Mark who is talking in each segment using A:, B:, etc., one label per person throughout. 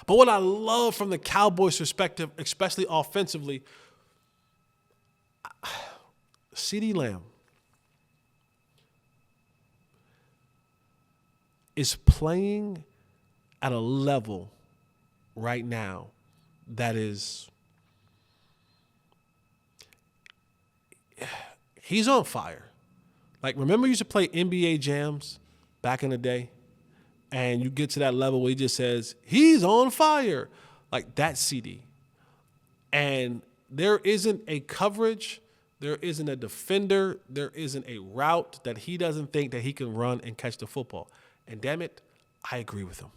A: But what I love from the Cowboys' perspective, especially offensively, CeeDee Lamb is playing at a level right now that is, he's on fire. Like, remember you used to play NBA jams back in the day? And you get to that level where he just says, he's on fire. Like, that's CeeDee. And there isn't a coverage, there isn't a defender, there isn't a route that he doesn't think that he can run and catch the football. And damn it, I agree with him.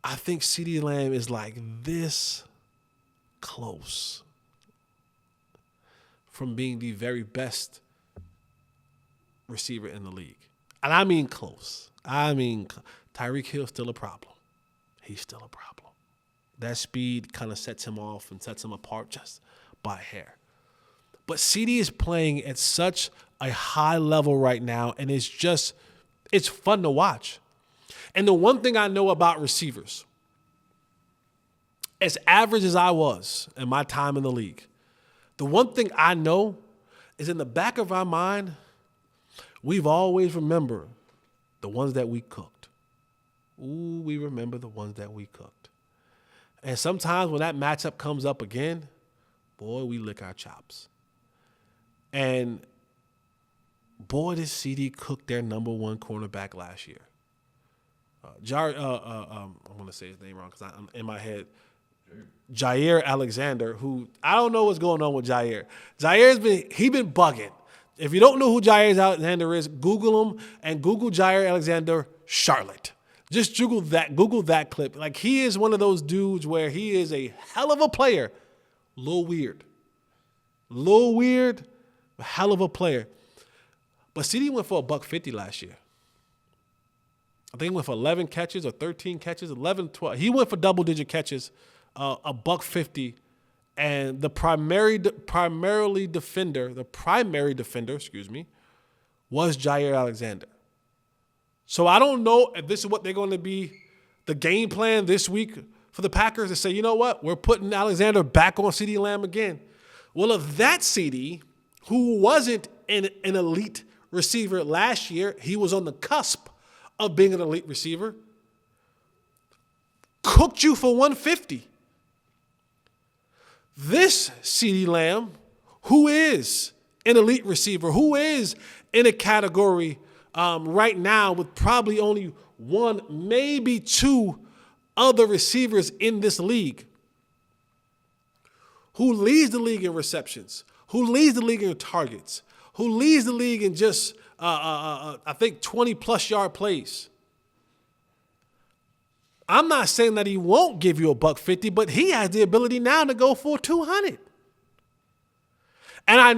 A: I think CeeDee Lamb is like this close from being the very best receiver in the league. And I mean close. Tyreek Hill's still a problem. He's still a problem. That speed kind of sets him off and sets him apart just by a hair. But CeeDee is playing at such a high level right now, and it's fun to watch. And the one thing I know about receivers, as average as I was in my time in the league, the one thing I know is in the back of our mind, we've always remembered the ones that we cooked. Ooh, we remember the ones that we cooked. And sometimes when that matchup comes up again, boy, we lick our chops. And boy, did CeeDee cook their number one cornerback last year. Jaire, I'm going to say his name wrong because I'm in my head. Jaire Alexander, who I don't know what's going on with Jaire. Jaire's been bugging. If you don't know who Jaire Alexander is, Google him and Google Jaire Alexander Charlotte. Just Google that clip. Like, he is one of those dudes where he is a hell of a player. A little weird, a hell of a player. But CeeDee went for $150 last year. I think he went for 11 catches or 13 catches, 11, 12. He went for double-digit catches, $150. And the primary defender, was Jaire Alexander. So I don't know if this is what they're going to be, the game plan this week for the Packers to say, you know what, we're putting Alexander back on CeeDee Lamb again. Well, if that CeeDee, who wasn't an elite receiver last year, he was on the cusp of being an elite receiver, cooked you for $150. This CeeDee Lamb, who is an elite receiver, who is in a category right now with probably only one, maybe two other receivers in this league, who leads the league in receptions, who leads the league in targets, who leads the league in just, I think, 20-plus yard plays. I'm not saying that he won't give you $150, but he has the ability now to go for $200. And I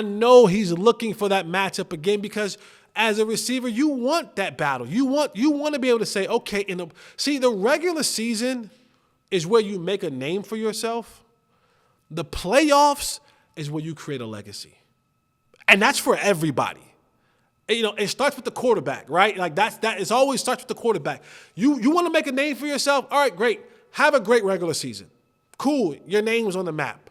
A: know he's looking for that matchup again because as a receiver, you want that battle. You want to be able to say, okay, the regular season is where you make a name for yourself. The playoffs is where you create a legacy. And that's for everybody. It starts with the quarterback, right? Like it always starts with the quarterback. You want to make a name for yourself? All right, great. Have a great regular season. Cool. Your name's on the map.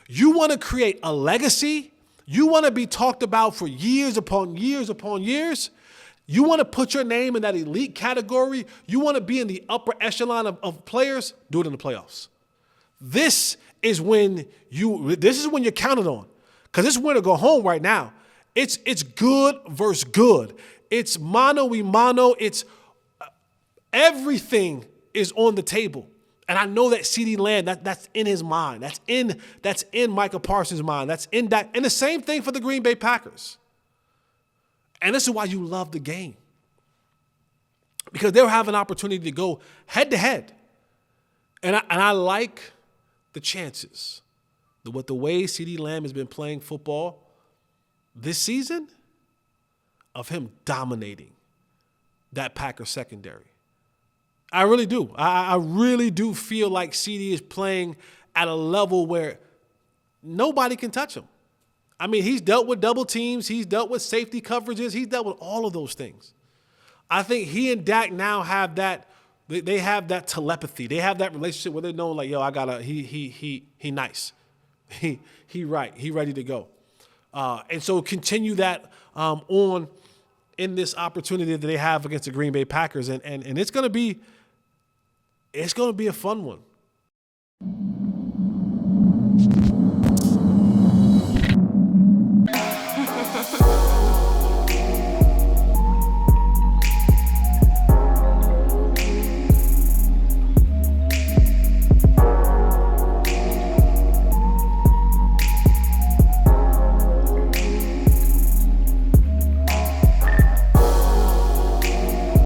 A: You want to create a legacy? You want to be talked about for years upon years upon years? You want to put your name in that elite category? You want to be in the upper echelon of players? Do it in the playoffs. This is when you're counted on. Because this is win or go home right now. It's good versus good. It's mano y mano. It's everything is on the table. And I know that CeeDee Lamb, that's in his mind. That's in Micah Parsons' mind. That's in that. And the same thing for the Green Bay Packers. And this is why you love the game. Because they'll have an opportunity to go head to head. And I like the chances. The way CeeDee Lamb has been playing football this season, of him dominating that Packers secondary. I really do. I really do feel like CeeDee is playing at a level where nobody can touch him. I mean, he's dealt with double teams. He's dealt with safety coverages. He's dealt with all of those things. I think he and Dak now have that They have that telepathy. They have that relationship where they know, like, yo, I gotta. He nice. He right. He ready to go. And so continue that on in this opportunity that they have against the Green Bay Packers, and it's gonna be a fun one.